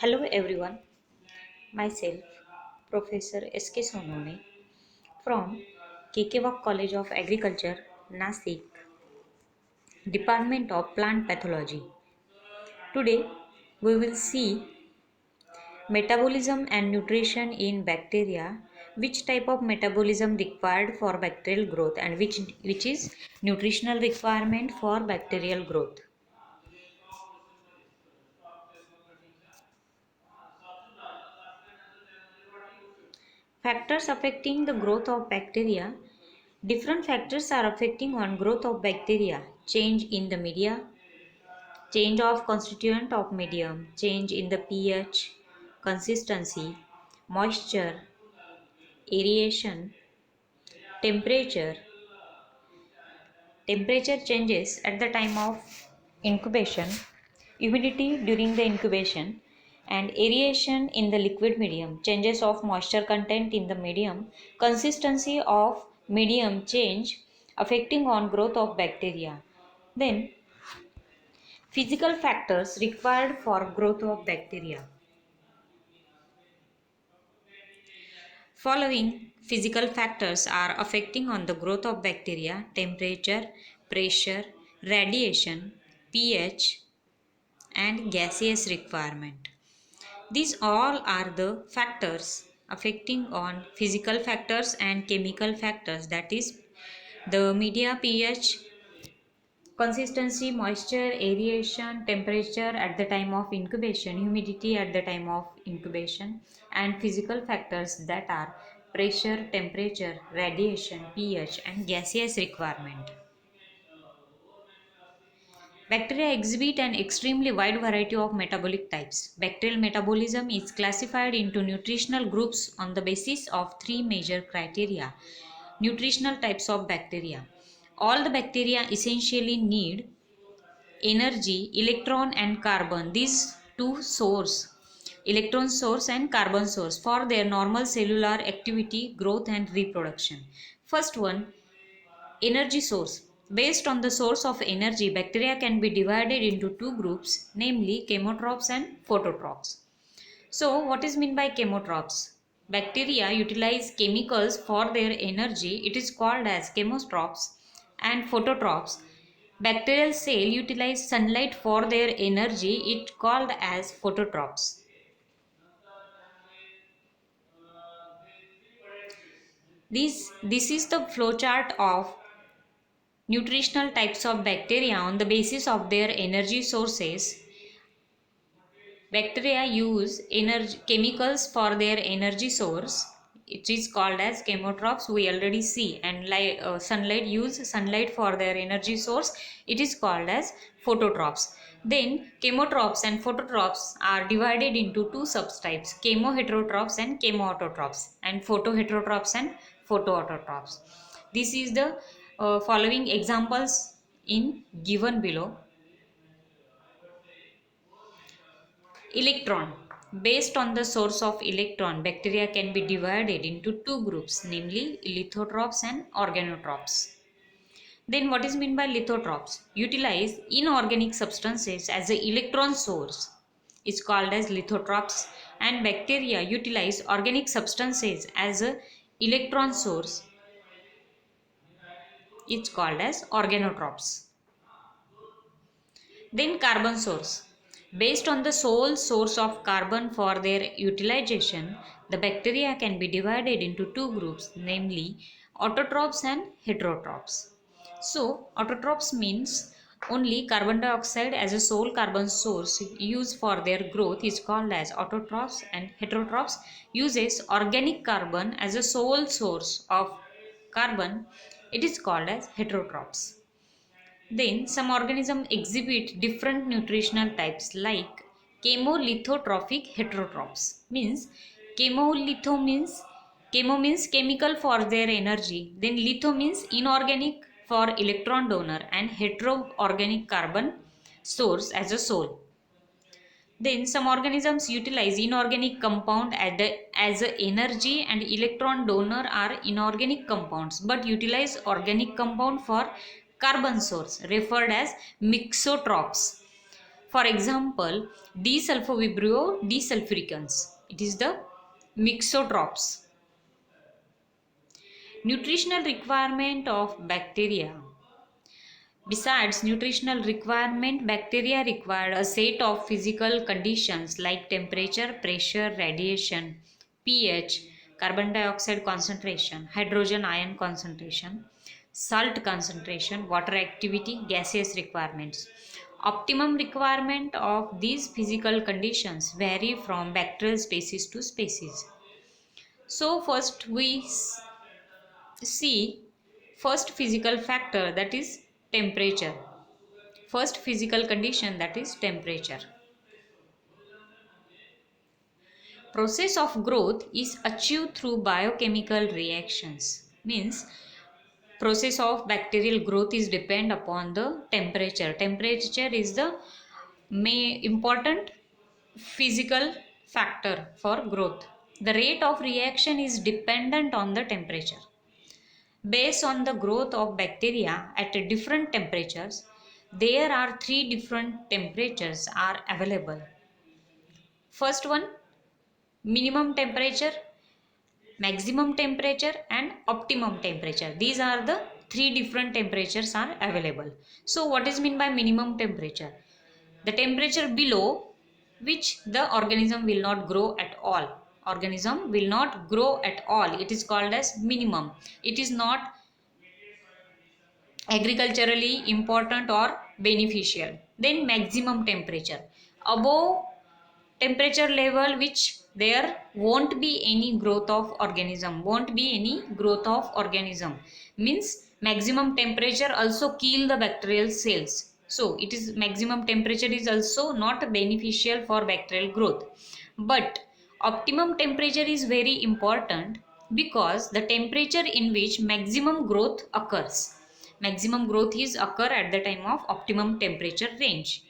Hello everyone, myself Professor S.K. Sonone from Kekewak College of Agriculture, Nasik, Department of Plant Pathology. Today we will see metabolism and nutrition in bacteria, which type of metabolism required for bacterial growth and which is nutritional requirement for bacterial growth. Factors affecting the growth of bacteria. Different factors are affecting on growth of bacteria. Change in the media, change of constituent of medium, change in the pH, consistency, moisture, aeration, temperature. Temperature changes at the time of incubation, humidity during the incubation, and aeration in the liquid medium, changes of moisture content in the medium, consistency of medium change affecting on growth of bacteria. Then physical factors required for growth of bacteria. Following physical factors are affecting on the growth of bacteria: temperature, pressure, radiation, pH, and gaseous requirement. These all are the factors affecting on physical factors and chemical factors, that is the media, pH, consistency, moisture, aeration, temperature at the time of incubation, humidity at the time of incubation, and physical factors that are pressure, temperature, radiation, pH, and gaseous requirement. Bacteria exhibit an extremely wide variety of metabolic types. Bacterial metabolism is classified into nutritional groups on the basis of three major criteria. Nutritional types of bacteria. All the bacteria essentially need energy, electron and carbon, these two source, electron source and carbon source, for their normal cellular activity, growth and reproduction. First one, energy source. Based on the source of energy, bacteria can be divided into two groups, namely chemotrophs and phototrophs. So what is meant by chemotrophs? Bacteria utilize chemicals for their energy, it is called as chemotrophs. And phototrophs, bacterial cell utilize sunlight for their energy, it called as phototrophs. This is the flowchart of nutritional types of bacteria on the basis of their energy sources. Bacteria use chemicals for their energy source. It is called as chemotrophs, we already see, and sunlight use sunlight for their energy source. It is called as phototrophs. Then chemotrophs and phototrophs are divided into two subtypes: chemoheterotrophs and chemoautotrophs, and photoheterotrophs and photoautotrophs. This is the following examples in given below. Electron. Based on the source of electron, bacteria can be divided into two groups, namely lithotrophs and organotrophs. Then what is meant by lithotrophs? Utilize inorganic substances as an electron source. It's called as lithotrophs, and bacteria utilize organic substances as an electron source. It's called as organotrophs. Then carbon source. Based on the sole source of carbon for their utilization, the bacteria can be divided into two groups, namely autotrophs and heterotrophs. So, autotrophs means only carbon dioxide as a sole carbon source used for their growth is called as autotrophs, and heterotrophs uses organic carbon as a sole source of carbon, it is called as heterotrophs. Then some organisms exhibit different nutritional types like chemolithotrophic heterotrophs. Means chemo means chemical for their energy. Then litho means inorganic for electron donor, and hetero organic carbon source as a sole. Then some organisms utilize inorganic compound as a energy, and electron donor are inorganic compounds but utilize organic compound for carbon source, referred as mixotrophs. For example, D-sulfovibrio desulfuricans. It is the mixotrophs. Nutritional requirement of bacteria. Besides nutritional requirement, bacteria require a set of physical conditions like temperature, pressure, radiation, pH, carbon dioxide concentration, hydrogen ion concentration, salt concentration, water activity, gaseous requirements. Optimum requirement of these physical conditions vary from bacterial species to species. So first we see first physical factor, that is temperature. First physical condition, that is temperature. Process of growth is achieved through biochemical reactions. Means process of bacterial growth is depend upon the temperature. Temperature is the important physical factor for growth. The rate of reaction is dependent on the temperature. Based on the growth of bacteria at different temperatures, there are three different temperatures are available. First one, minimum temperature, maximum temperature and optimum temperature. These are the three different temperatures are available. So what is mean by minimum temperature? The temperature below which the organism will not grow at all. Organism will not grow at all. It is called as minimum. It is not agriculturally important or beneficial. Then maximum temperature. Above temperature level which there won't be any growth of organism, means maximum temperature also kill the bacterial cells. So it is maximum temperature is also not beneficial for bacterial growth. But optimum temperature is very important because the temperature in which maximum growth occurs. Maximum growth is occur at the time of optimum temperature range.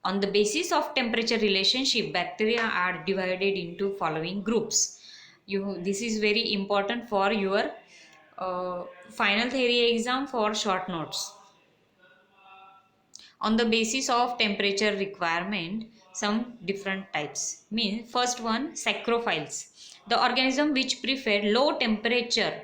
On the basis of temperature relationship, bacteria are divided into following groups. This is very important for your final theory exam for short notes. On the basis of temperature requirement, some different types. First one, saprophytes. The organism which prefer low temperature,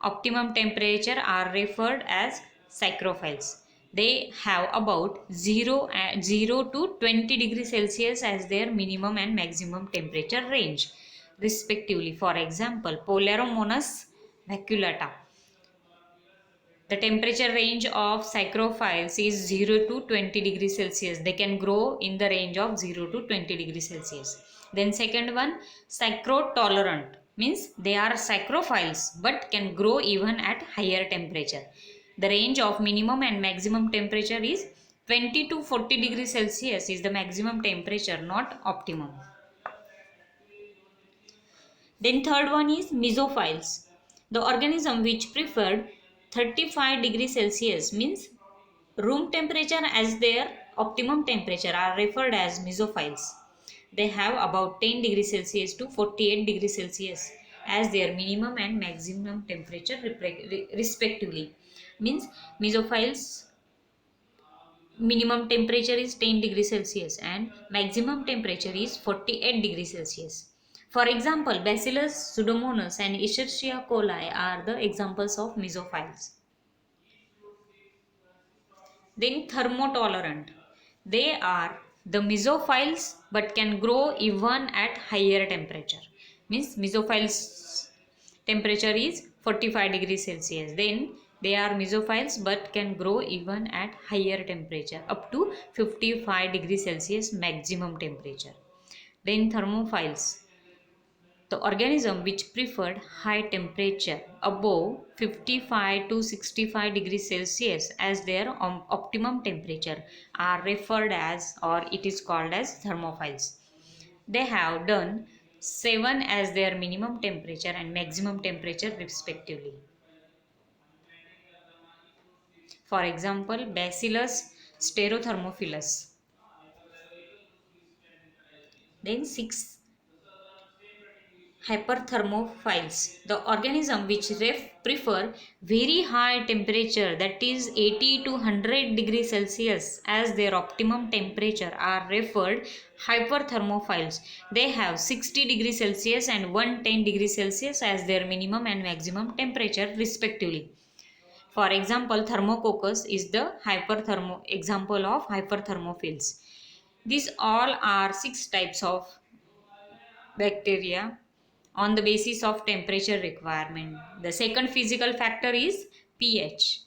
optimum temperature are referred as saprophytes. They have about 0 to 20 degrees Celsius as their minimum and maximum temperature range respectively. For example, Poleromonas vaculata. The temperature range of saprophytes is 0 to 20 degrees Celsius. They can grow in the range of 0 to 20 degrees Celsius. Then second one, sacrotolerant. Means they are saprophytes but can grow even at higher temperature. The range of minimum and maximum temperature is 20 to 40 degrees Celsius is the maximum temperature, not optimum. Then third one is mesophiles. The organism which preferred 35 degrees Celsius, means room temperature as their optimum temperature, are referred as mesophiles. They have about 10 degrees Celsius to 48 degrees Celsius as their minimum and maximum temperature respectively. Means mesophiles minimum temperature is 10 degrees Celsius and maximum temperature is 48 degrees Celsius. For example, Bacillus pseudomonas and Escherichia coli are the examples of mesophiles. Then thermotolerant. They are the mesophiles but can grow even at higher temperature. Means mesophiles temperature is 45 degrees Celsius. Then they are mesophiles but can grow even at higher temperature up to 55 degrees Celsius maximum temperature. Then thermophiles. The organism which preferred high temperature above 55 to 65 degrees Celsius as their optimum temperature are referred as, or it is called as, thermophiles. They have done 7 as their minimum temperature and maximum temperature respectively. For example, Bacillus stereothermophilus. Then 6 hyperthermophiles, the organism which prefer very high temperature, that is 80 to 100 degrees Celsius as their optimum temperature, are referred hyperthermophiles. They have 60 degrees Celsius and 110 degrees Celsius as their minimum and maximum temperature respectively. For example, thermococcus is the example of hyperthermophiles. These all are 6 types of bacteria on the basis of temperature requirement. The second physical factor is pH.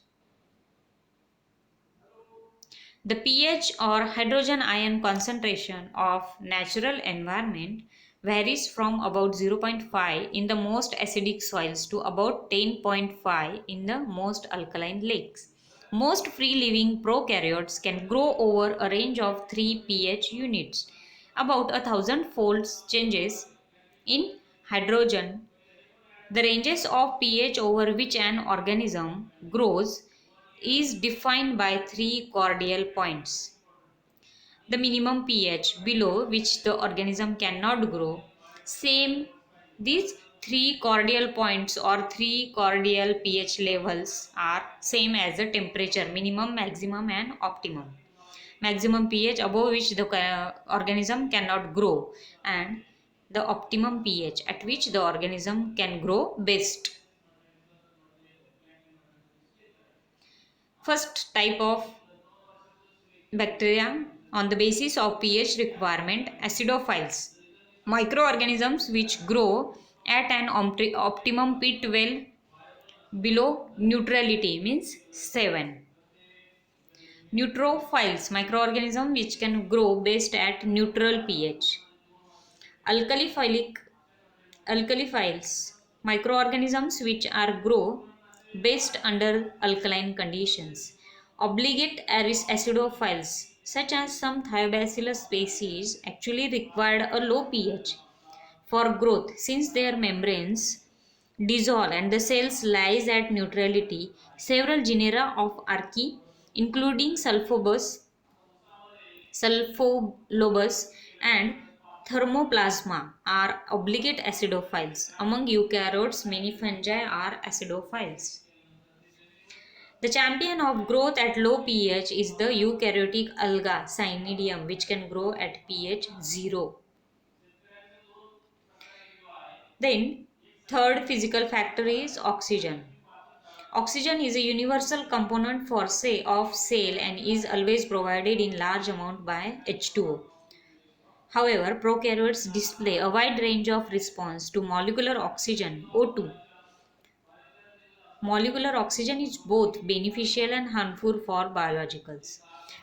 The pH or hydrogen ion concentration of natural environment varies from about 0.5 in the most acidic soils to about 10.5 in the most alkaline lakes. Most free-living prokaryotes can grow over a range of 3 pH units. About 1,000-fold changes in hydrogen. The ranges of pH over which an organism grows is defined by 3 cordial points. The minimum pH below which the organism cannot grow. These 3 cordial points or 3 cordial pH levels are same as the temperature, minimum, maximum and optimum. Maximum pH above which the organism cannot grow, and the optimum pH at which the organism can grow best. First type of bacteria on the basis of pH requirement, acidophiles. Microorganisms which grow at an optimum pit well below neutrality, means 7. Neutrophiles, microorganisms which can grow best at neutral pH. Alkaliphiles, microorganisms which are grow best under alkaline conditions. Obligate acidophiles, such as some Thiobacillus species, actually required a low pH for growth since their membranes dissolve and the cells lies at neutrality. Several genera of archaea, including Sulfolobus and Thermoplasma, are obligate acidophiles. Among eukaryotes, many fungi are acidophiles. The champion of growth at low pH is the eukaryotic alga Cynidium, which can grow at pH 0. Then, third physical factor is oxygen. Oxygen is a universal component for of cell and is always provided in large amount by H2O. However, prokaryotes display a wide range of response to molecular oxygen, O2. Molecular oxygen is both beneficial and harmful for biologicals.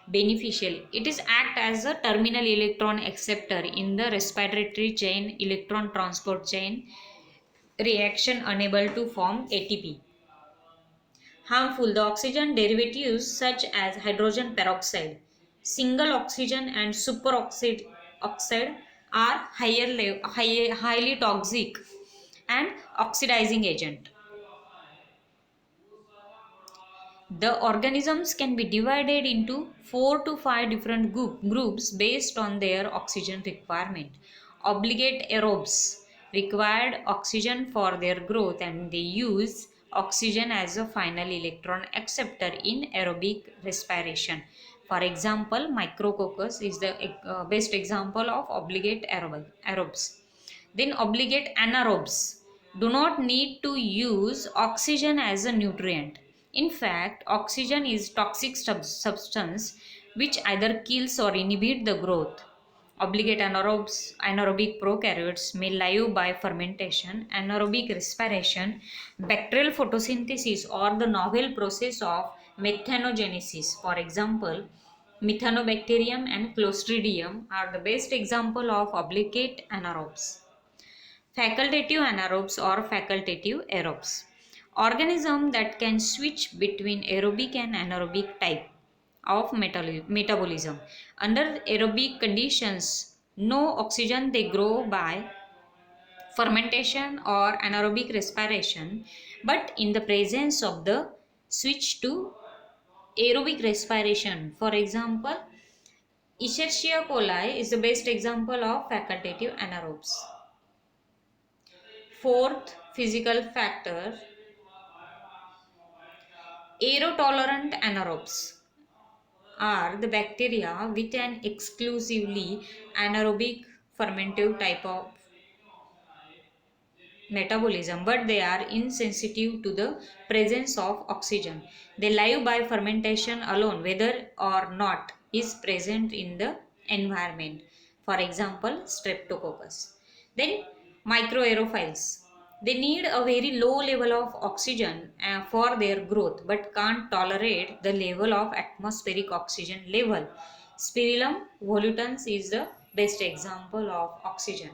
Beneficial, it is act as a terminal electron acceptor in the respiratory chain, electron transport chain reaction unable to form ATP. Harmful, the oxygen derivatives such as hydrogen peroxide, single oxygen and superoxide oxide are highly toxic and oxidizing agent. The organisms can be divided into 4 to 5 different groups based on their oxygen requirement. Obligate aerobes required oxygen for their growth and they use oxygen as a final electron acceptor in aerobic respiration. For example, Micrococcus is the best example of obligate aerobes. Then obligate anaerobes do not need to use oxygen as a nutrient. In fact, oxygen is toxic substance which either kills or inhibits the growth. Obligate anaerobic prokaryotes may live by fermentation, anaerobic respiration, bacterial photosynthesis, or the novel process of methanogenesis. For example, Methanobacterium and Clostridium are the best example of obligate anaerobes. Facultative anaerobes or facultative aerobes. Organism that can switch between aerobic and anaerobic type of metabolism. Under aerobic conditions, no oxygen, they grow by fermentation or anaerobic respiration, but in the presence of the switch to aerobic respiration. For example, Escherichia coli is the best example of facultative anaerobes. Fourth physical factor, aerotolerant anaerobes are the bacteria with an exclusively anaerobic fermentive type of metabolism, but they are insensitive to the presence of oxygen. They live by fermentation alone, whether or not is present in the environment. For example, Streptococcus. Then microaerophiles. They need a very low level of oxygen for their growth, but can't tolerate the level of atmospheric oxygen level. Spirillum volutans is the best example of oxygen.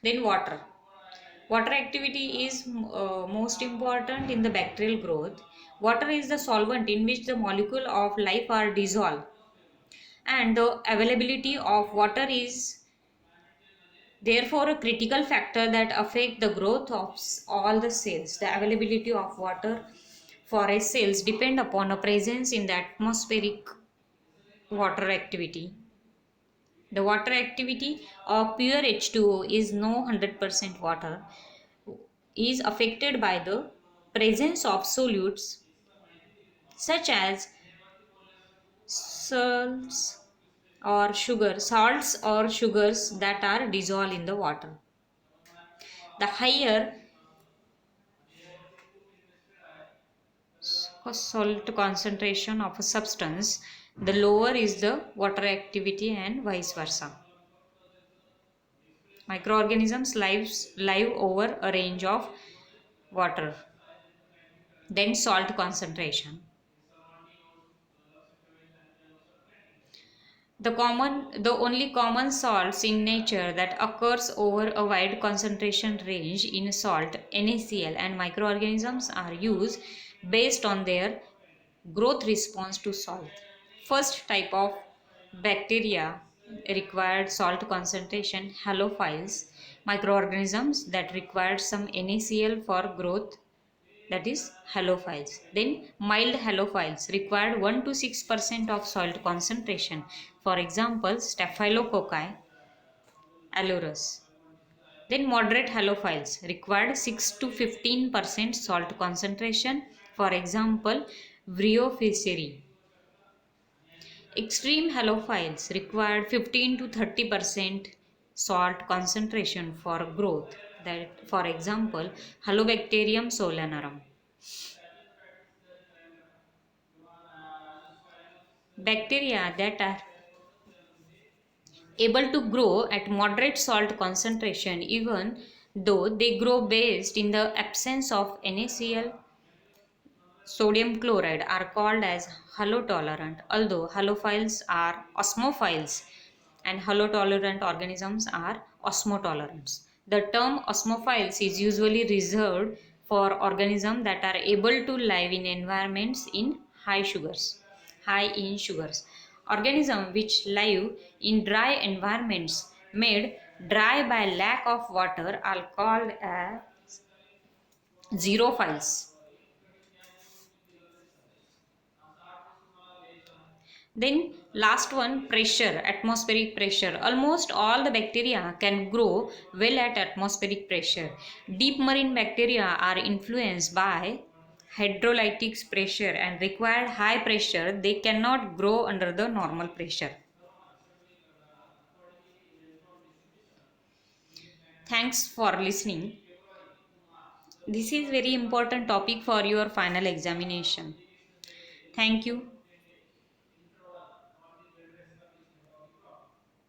Then water. Water activity is most important in the bacterial growth. Water is the solvent in which the molecule of life are dissolved, and the availability of water is therefore a critical factor that affect the growth of all the cells. The availability of water for a cells depend upon a presence in the atmospheric water activity. The water activity of pure H2O is no 100% water, is affected by the presence of solutes such as salts salts or sugars that are dissolved in the water. The higher salt concentration of a substance, the lower is the water activity and vice versa. Microorganisms live over a range of water. Then salt concentration. The only common salts in nature that occurs over a wide concentration range in salt, NaCl, and microorganisms are used based on their growth response to salt. First type of bacteria required salt concentration, halophiles, microorganisms that required some NaCl for growth, that is halophiles. Then mild halophiles required 1 to 6% of salt concentration. For example, Staphylococci alurus. Then moderate halophiles required 6 to 15% salt concentration. For example, Bryophyceae. Extreme halophiles required 15 to 30% salt concentration for growth. That, for example, Halobacterium solanarum. Bacteria that are able to grow at moderate salt concentration even though they grow based in the absence of NaCl, sodium chloride, are called as halotolerant, although halophiles are osmophiles and halotolerant organisms are osmotolerants. The term osmophiles is usually reserved for organisms that are able to live in environments high in sugars. Organisms which live in dry environments made dry by lack of water are called as xerophiles. Then last one, pressure, atmospheric pressure. Almost all the bacteria can grow well at atmospheric pressure. Deep marine bacteria are influenced by hydrolytic pressure and require high pressure. They cannot grow under the normal pressure. Thanks for listening. This is very important topic for your final examination. Thank you.